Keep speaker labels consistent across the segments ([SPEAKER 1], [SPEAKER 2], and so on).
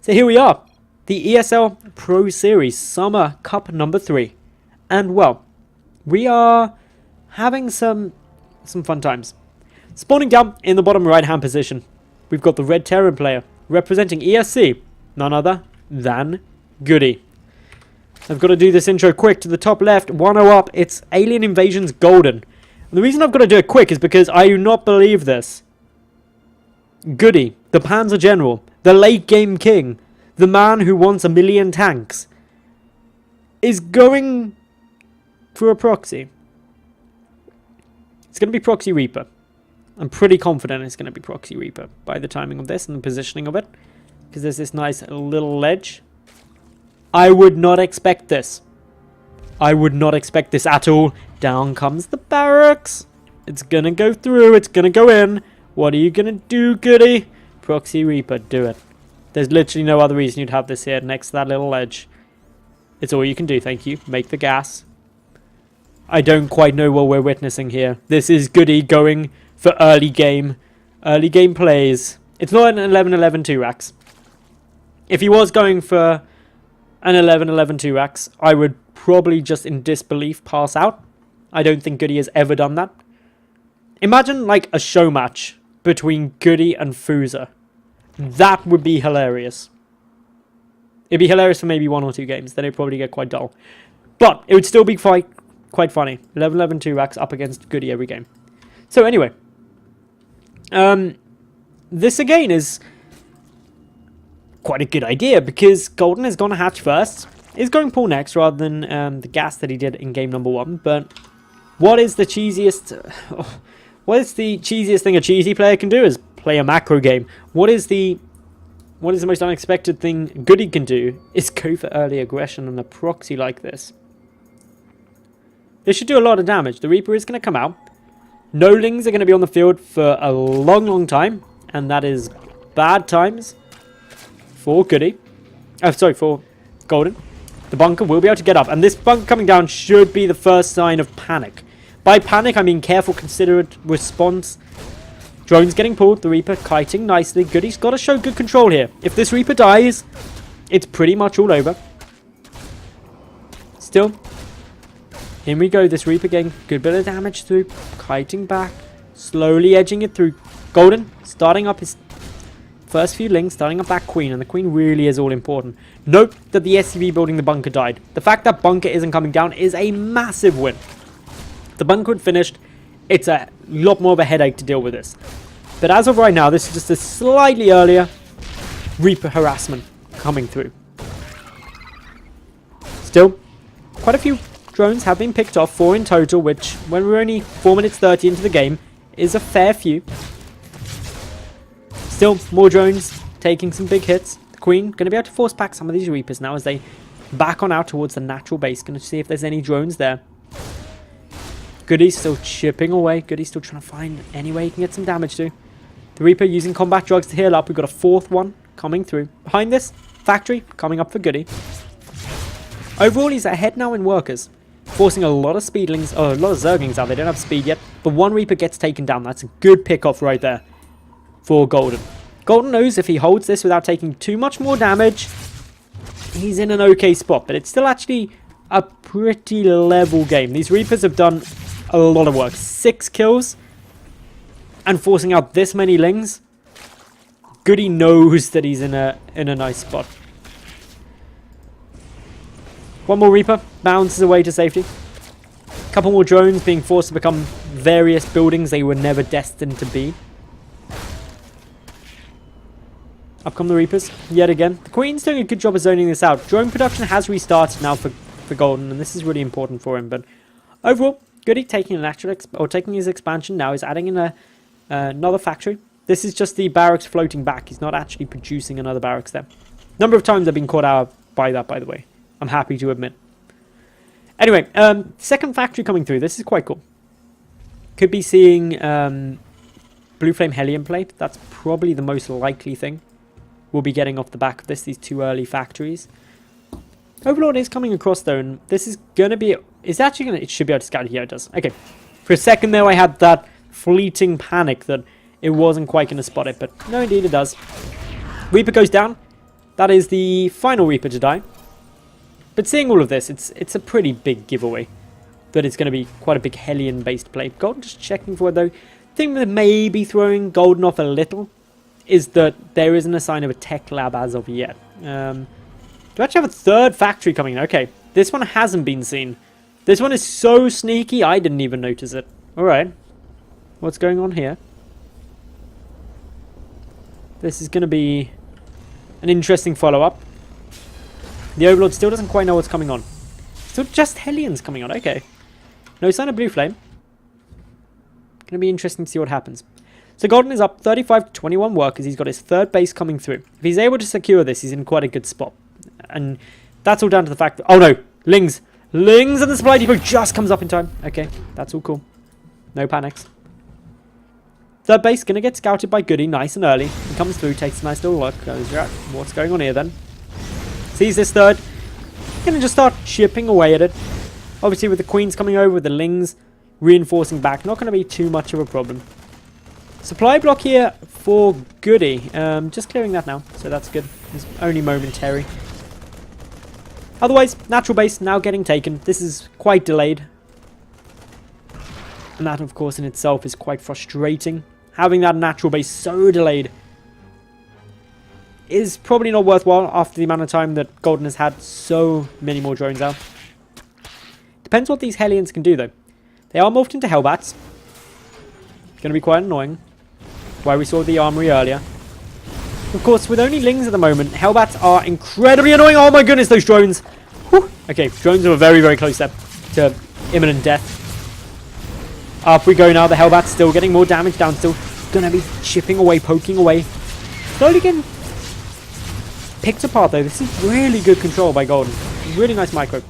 [SPEAKER 1] So here we are, the ESL Pro Series Summer Cup number 3. And well, we are having some fun times. Spawning down in the bottom right hand position, we've got the Red Terran player representing ESC, none other than GoOdy. I've got to do this intro quick. To the top left, 1-0 up, it's Alien Invasion's Golden. And the reason I've got to do it quick is because I do not believe this. GoOdy, the Panzer General, the late game king, the man who wants 1 million tanks, is going for a proxy. It's going to be Proxy Reaper. I'm pretty confident it's going to be Proxy Reaper by the timing of this and the positioning of it, because there's this nice little ledge. I would not expect this. I would not expect this at all. Down comes the barracks. It's going to go through. It's going to go in. What are you going to do, GoOdy? Proxy Reaper, do it. There's literally no other reason you'd have this here next to that little ledge. It's all you can do, thank you. Make the gas. I don't quite know what we're witnessing here. This is GoOdy going for early game plays. It's not an 11-11 2-racks. If he was going for an 11-11 2-racks, I would probably just in disbelief pass out. I don't think GoOdy has ever done that. Imagine like a show match between GoOdy and Fuza. That would be hilarious. It'd be hilarious for maybe 1 or 2 games. Then it'd probably get quite dull. But it would still be quite funny. 11-11 2-racks up against GoOdy every game. So anyway. This again is quite a good idea because Golden is going to hatch first. He's going pull next rather than the gas that he did in game number 1. But what is the cheesiest... what is the cheesiest thing a cheesy player can do is play a macro game. What is the most unexpected thing GoOdy can do is go for early aggression on a proxy like this. This should do a lot of damage. The Reaper is going to come out. No-lings are going to be on the field for a long time. And that is bad times for GoOdy. Sorry, for Golden. The bunker will be able to get up. And this bunker coming down should be the first sign of panic. By panic, I mean careful, considerate response. Drones getting pulled. The Reaper kiting nicely. GoOdy's got to show good control here. If this Reaper dies, it's pretty much all over. Still. Here we go. This Reaper getting a good bit of damage through. Kiting back. Slowly edging it through. Golden starting up his first few links. Starting up that Queen. And the Queen really is all important. Note that the SCV building the bunker died. The fact that bunker isn't coming down is a massive win. If the bunker had finished, it's a lot more of a headache to deal with this. But as of right now, this is just a slightly earlier Reaper harassment coming through. Still, quite a few drones have been picked off, 4 in total, which, when we're only 4 minutes 30 into the game, is a fair few. Still, more drones taking some big hits. The Queen going to be able to force back some of these Reapers now as they back on out towards the natural base. Going to see if there's any drones there. GoOdy's still chipping away. GoOdy's still trying to find any way he can get some damage to. The Reaper using combat drugs to heal up. We've got a 4th one coming through. Behind this, factory coming up for GoOdy. Overall, he's ahead now in workers. Forcing a lot of speedlings, a lot of zerglings out. They don't have speed yet. But 1 Reaper gets taken down. That's a good pick-off right there for Golden. Golden knows if he holds this without taking too much more damage, he's in an okay spot. But it's still actually a pretty level game. These Reapers have done a lot of work. 6 kills and forcing out this many lings. GoOdy knows that he's in a nice spot. 1 more Reaper bounces away to safety. A couple more drones being forced to become various buildings they were never destined to be. Up come the Reapers yet again. The Queen's doing a good job of zoning this out. Drone production has restarted now for Golden, and this is really important for him. But overall, GoOdy taking an actual taking his expansion now. He's adding in another factory. This is just the barracks floating back. He's not actually producing another barracks there. Number of times I've been caught out by that, by the way. I'm happy to admit. Anyway, second factory coming through. This is quite cool. Could be seeing Blue Flame Hellion Plate. That's probably the most likely thing we'll be getting off the back of this. These 2 early factories. Overlord is coming across though, and this is going to be... It's actually going to... It should be able to scout here, it does. Okay. For a second there, I had that fleeting panic that it wasn't quite going to spot it, but no, indeed it does. Reaper goes down. That is the final Reaper to die. But seeing all of this, it's a pretty big giveaway that it's going to be quite a big Hellion-based play. Golden just checking for it, though. Thing that may be throwing Golden off a little is that there isn't a sign of a tech lab as of yet. Do I actually have a third factory coming in? Okay, this one hasn't been seen. This one is so sneaky, I didn't even notice it. Alright, what's going on here? This is going to be an interesting follow-up. The Overlord still doesn't quite know what's coming on. Still just Hellions coming on, okay. No sign of Blue Flame. Going to be interesting to see what happens. So Golden is up 35 to 21 workers. He's got his third base coming through. If he's able to secure this, he's in quite a good spot. And that's all down to the fact that... Oh no! Lings! Lings and the supply depot just comes up in time. Okay, that's all cool. No panics. Third base going to get scouted by GoOdy nice and early. He comes through, takes a nice little look. Goes, right, what's going on here then? Sees this third. Going to just start chipping away at it. Obviously with the Queens coming over, with the Lings reinforcing back, not going to be too much of a problem. Supply block here for GoOdy. Just clearing that now, so that's good. It's only momentary. Otherwise, natural base now getting taken. This is quite delayed. And that, of course, in itself is quite frustrating. Having that natural base so delayed is probably not worthwhile after the amount of time that Golden has had so many more drones out. Depends what these Hellions can do, though. They are morphed into Hellbats. Going to be quite annoying. Why we saw the armory earlier. Of course, with only Lings at the moment, Hellbats are incredibly annoying. Oh my goodness, those drones. Whew. Okay, drones are very, very close to imminent death. Up we go now. The Hellbat's still getting more damage down still. Gonna be chipping away, poking away. Slowly getting picked apart though. This is really good control by Golden. Really nice micro.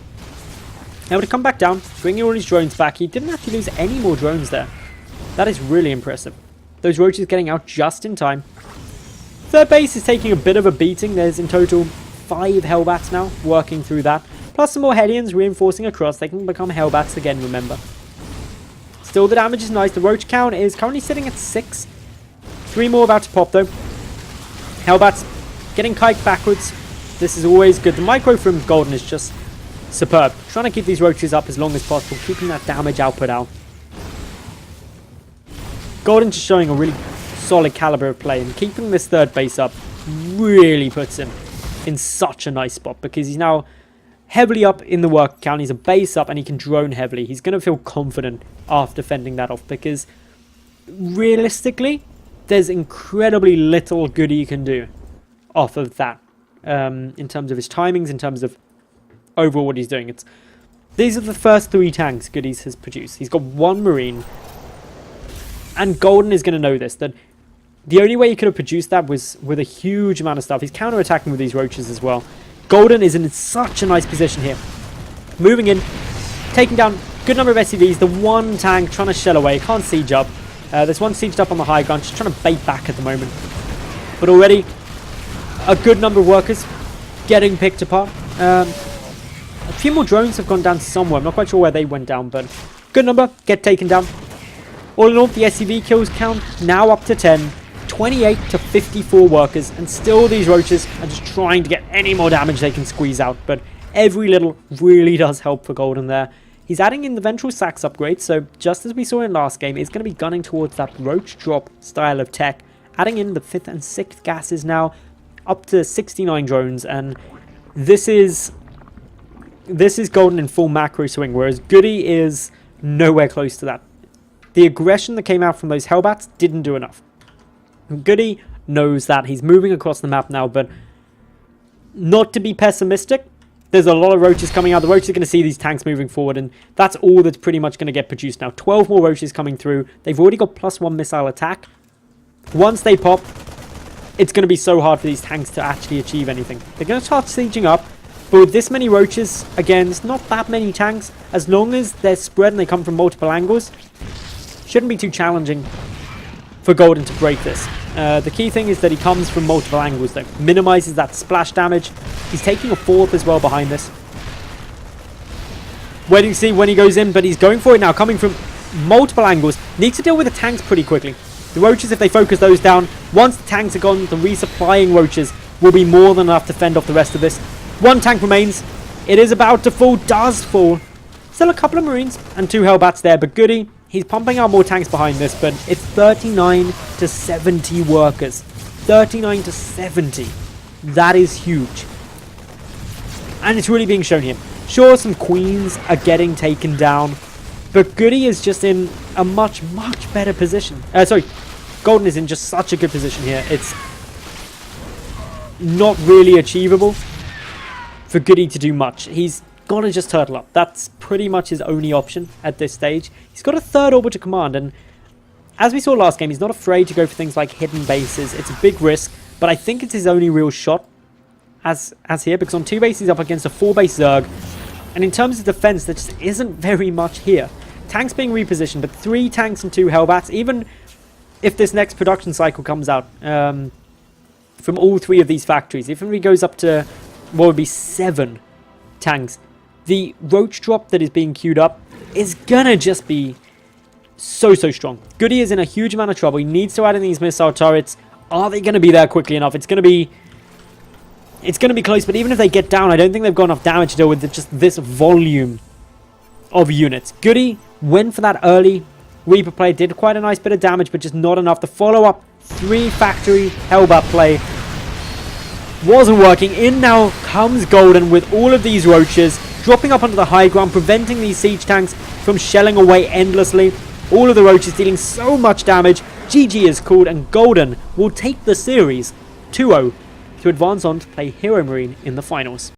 [SPEAKER 1] Able to come back down, bringing all his drones back. He didn't actually lose any more drones there. That is really impressive. Those roaches getting out just in time. Third base is taking a bit of a beating. There's in total 5 Hellbats now working through that. Plus some more Hellions reinforcing across. They can become Hellbats again, remember. Still, the damage is nice. The roach count is currently sitting at 6. 3 more about to pop, though. Hellbats getting kiked backwards. This is always good. The micro from Golden is just superb. Trying to keep these roaches up as long as possible. Keeping that damage output out. Golden just showing a really solid caliber of play. And keeping this third base up really puts him in such a nice spot. Because he's now heavily up in the work count. He's a base up and he can drone heavily. He's going to feel confident after fending that off, because realistically there's incredibly little GoOdy can do off of that, in terms of his timings, in terms of overall what he's doing. These are the first 3 tanks GoOdy has produced. He's got 1 Marine, and Golden is going to know this, that the only way he could have produced that was with a huge amount of stuff. He's counter-attacking with these roaches as well. Golden is in such a nice position here. Moving in, taking down a good number of SCVs. The 1 tank trying to shell away. Can't siege up. There's one sieged up on the high ground. Just trying to bait back at the moment. But already a good number of workers getting picked apart. A few more drones have gone down somewhere. I'm not quite sure where they went down, but good number get taken down. All in all, the SCV kills count now up to 10. 28 to 54 workers, and still these roaches are just trying to get any more damage they can squeeze out, but every little really does help for Golden there. He's adding in the Ventral Sax upgrade, so just as we saw in last game, it's going to be gunning towards that roach drop style of tech, adding in the 5th and 6th gases now, up to 69 drones, and this is Golden in full macro swing, whereas GoOdy is nowhere close to that. The aggression that came out from those Hellbats didn't do enough. GoOdy knows that. He's moving across the map now, but not to be pessimistic, there's a lot of roaches coming out. The roaches are going to see these tanks moving forward, and that's all that's pretty much going to get produced now. 12 more roaches coming through. They've already got +1 missile attack. Once they pop, it's going to be so hard for these tanks to actually achieve anything. They're going to start sieging up, but with this many roaches, again, it's not that many tanks. As long as they're spread and they come from multiple angles, shouldn't be too challenging for Golden to break this. The key thing is that he comes from multiple angles though. Minimizes that splash damage. He's taking a 4th as well behind this. Waiting to see when he goes in, but he's going for it now, coming from multiple angles. Needs to deal with the tanks pretty quickly. The roaches, if they focus those down, once the tanks are gone, the resupplying roaches will be more than enough to fend off the rest of this. One tank remains. It is about to fall, does fall. Still a couple of Marines and 2 Hellbats there, but GoOdy, he's pumping out more tanks behind this, but it's 39 to 70 workers. 39 to 70. That is huge. And it's really being shown here. Sure, some Queens are getting taken down, but GoOdy is just in a much better position. Golden is in just such a good position here. It's not really achievable for GoOdy to do much. He's got to just turtle up. That's pretty much his only option at this stage. He's got a 3rd Orbiter command, and as we saw last game, he's not afraid to go for things like hidden bases. It's a big risk, but I think it's his only real shot as here, because on 2 bases he's up against a 4-base Zerg, and in terms of defense, there just isn't very much here. Tanks being repositioned, but 3 tanks and 2 Hellbats, even if this next production cycle comes out from all 3 of these factories, even if he goes up to what would be 7 tanks, the roach drop that is being queued up is gonna just be so strong. GoOdy is in a huge amount of trouble. He needs to add in these missile turrets. Are they gonna be there quickly enough? It's gonna be close, but even if they get down, I don't think they've got enough damage to deal with just this volume of units. GoOdy went for that early Reaper play, did quite a nice bit of damage, but just not enough. The follow-up 3 factory Hellbat play wasn't working. In now comes Golden with all of these roaches, dropping up onto the high ground, preventing these siege tanks from shelling away endlessly. All of the roaches dealing so much damage. GG is called, and Golden will take the series 2-0 to advance on to play Hero Marine in the finals.